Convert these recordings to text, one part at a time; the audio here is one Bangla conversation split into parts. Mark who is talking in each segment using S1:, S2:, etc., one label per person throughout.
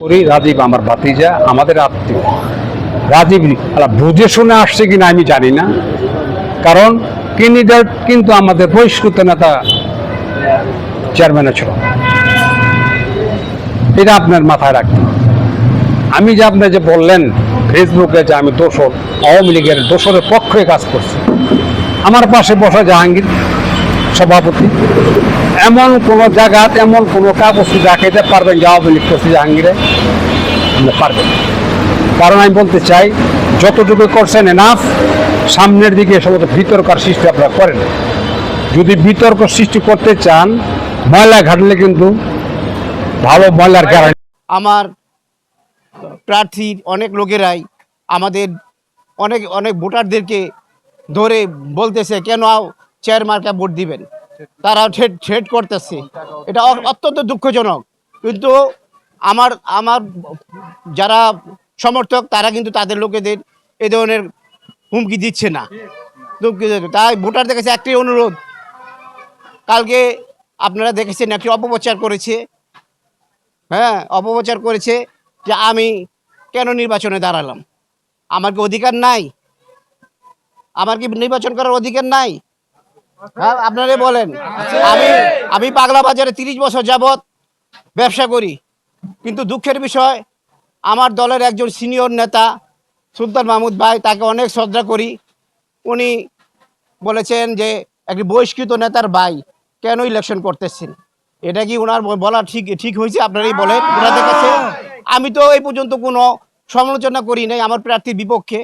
S1: করি। রাজীব আমার ভাতিজা, আমাদের আত্মীয়। রাজীব বুঝে শুনে আসছে কিনা আমি জানি না, কারণ ক্যান্ডিডেট কিন্তু আমাদের বহিষ্কৃত নেতা চেয়ারম্যানও ছিল। এটা আপনার মাথায় রাখতে হবে। আমি যে আপনি যে বললেন ফেসবুকে যে আমি দোষর, আওয়ামী লীগের দোষরের পক্ষে কাজ করছি, আমার পাশে বসা জাহাঙ্গীর সভাপতি এমন কোনো জায়গাতে এমন কোনো কাগজ দেখাইতে পারবেন যে আওয়ামী লীগ করছে জাহাঙ্গীরে? আপনি পারবেন। কারণ আমি বলতে চাই, যতটুকু করছেন এনাফ। সামনের দিকে সমস্ত বিতর্কের সৃষ্টি আপনারা করেন। যদি বিতর্ক সৃষ্টি করতে চান, ময়লা ঘাটলে কিন্তু ভালো ময়লার গ্যারান্টি।
S2: আমার প্রার্থীর অনেক লোকেরাই আমাদের অনেক অনেক ভোটারদেরকে ধরে বলতেছে কেন চেয়ারম্যানকে ভোট দিবেন, তারা ঠেট করতেছে। এটা অত্যন্ত দুঃখজনক। কিন্তু আমার আমার যারা সমর্থক তারা কিন্তু তাদের লোকেদের এ ধরনের হুমকি দিচ্ছে না। তাই ভোটারদের কাছে একটি অনুরোধ, কালকে আপনারা দেখেছেন একটি অপপ্রচার করেছে, অপপ্রচার করেছে যে আমি কেন নির্বাচনে দাঁড়ালাম। আমার কি অধিকার নাই? আমার কি নির্বাচন করার অধিকার নাই? হ্যাঁ, আপনারা বলেন। আমি পাগলা বাজারে 30 বছর যাবৎ ব্যবসা করি, কিন্তু দুঃখের বিষয় আমার দলের একজন সিনিয়র নেতা সুলতান মাহমুদ ভাই, তাকে অনেক শ্রদ্ধা করি। উনি বলেছেন যে একটি বহিষ্কৃত নেতার ভাই কেন ইলেকশন করতেছেন। এটা কি ওনার বলা ঠিক হয়েছে? আপনারাই বলেন ওনাদের কাছে। আমি তো এই পর্যন্ত কোনো সমালোচনা করি নাই আমার প্রার্থীর বিপক্ষে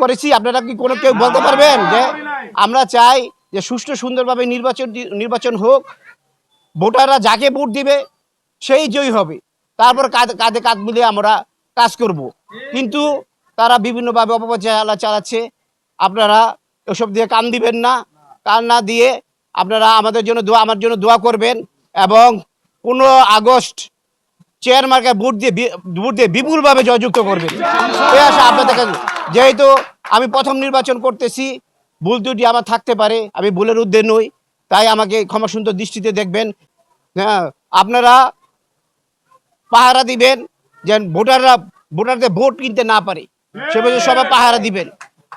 S2: করেছি। আপনারা কি কোনো কেউ বলতে পারবেন যে আমরা চাই যে সুষ্ঠু সুন্দরভাবে নির্বাচন হোক, ভোটাররা যাকে ভোট দিবে সেই জয়ী হবে, তারপর কাঁধে কাঁধ মিলিয়ে আমরা কাজ করব। কিন্তু তারা বিভিন্নভাবে অপপ্রচার চালাচ্ছে। আপনারা এসব দিয়ে কান দিবেন না। কান না দিয়ে আপনারা আমার জন্য দোয়া করবেন এবং 15 আগস্ট চেয়ারম্যানকে ভোট দিয়ে বিপুলভাবে জয়যুক্ত করবেন। এই আশা আপনাদের কাছে। যেহেতু আমি প্রথম নির্বাচন করতেছি, ভুল ত্রুটি আমার থাকতে পারে, আমি ভুলের ঊর্ধ্বে নই, তাই আমাকে ক্ষমা সুন্দর দৃষ্টিতে দেখবেন। হ্যাঁ, আপনারা পাহারা দিবেন যেন ভোটারদের ভোট কিনতে না পারে, সেভাবে সবাই পাহারা দিবেন।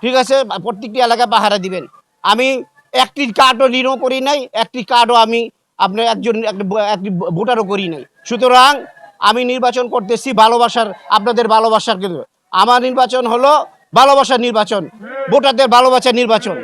S2: ঠিক আছে? প্রত্যেকটি এলাকায় পাহারা দিবেন। আমি একটি কার্ডও ঋণও করি নাই, একটি কার্ডও আমি আপনার একটি ভোটারও করি নাই। সুতরাং আমি নির্বাচন করতেছি আপনাদের ভালোবাসার। কিন্তু আমার নির্বাচন হলো ভালোবাসার নির্বাচন, ভোটারদের ভালোবাসার নির্বাচন।